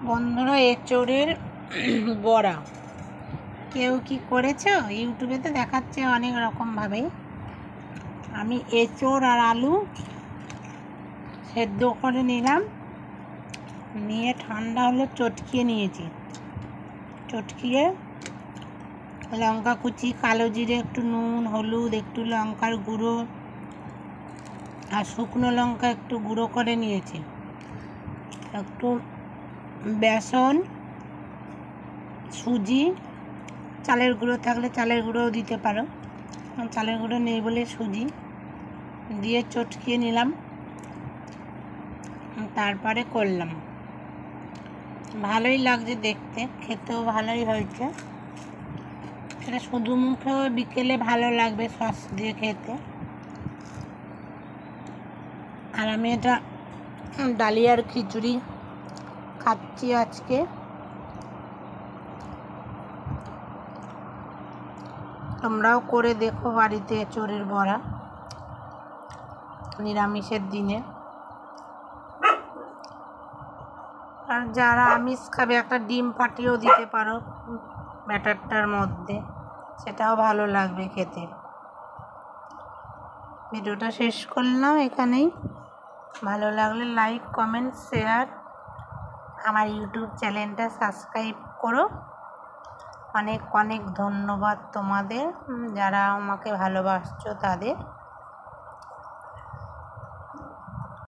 বন্ধুরা, এঁচোড়ের বড়া কেউ কি করেছো? ইউটিউবে তো দেখাচ্ছে অনেক রকমভাবে। আমি এঁচোড় আর আলু সেদ্ধ করে নিলাম, নিয়ে ঠান্ডা হলে চটকিয়ে নিয়েছি। চটকিয়ে লঙ্কা কুচি, কালো জিরে, একটু নুন, হলুদ, একটু লঙ্কার গুঁড়ো আর শুকনো লঙ্কা একটু গুঁড়ো করে নিয়েছি। একটু বেসন, সুজি, চালের গুঁড়ো থাকলে চালের গুঁড়োও দিতে পারো, চালের গুঁড়ো নেই বলে সুজি দিয়ে চটকিয়ে নিলাম, তারপরে করলাম। ভালোই লাগছে দেখতে, খেতেও ভালোই হয়েছে। সেটা শুধু মুখেও বিকেলে ভালো লাগবে সস দিয়ে খেতে। আর আমি এটা ডালিয়ার খিচুড়ি খাচ্ছি আজকে। তোমরাও করে দেখো বাড়িতে এঁচোড়ের বড়া নিরামিষের দিনে। আর যারা আমিষ খাবে একটা ডিম ফাটিয়েও দিতে পারো ব্যাটারটার মধ্যে, সেটাও ভালো লাগবে খেতে। ভিডিওটা শেষ করলাম এখানেই। ভালো লাগলে লাইক, কমেন্ট, শেয়ার, আমার ইউটিউব চ্যানেলটা সাবস্ক্রাইব করো। অনেক অনেক ধন্যবাদ তোমাদের, যারা আমাকে ভালোবাসছো তাদের।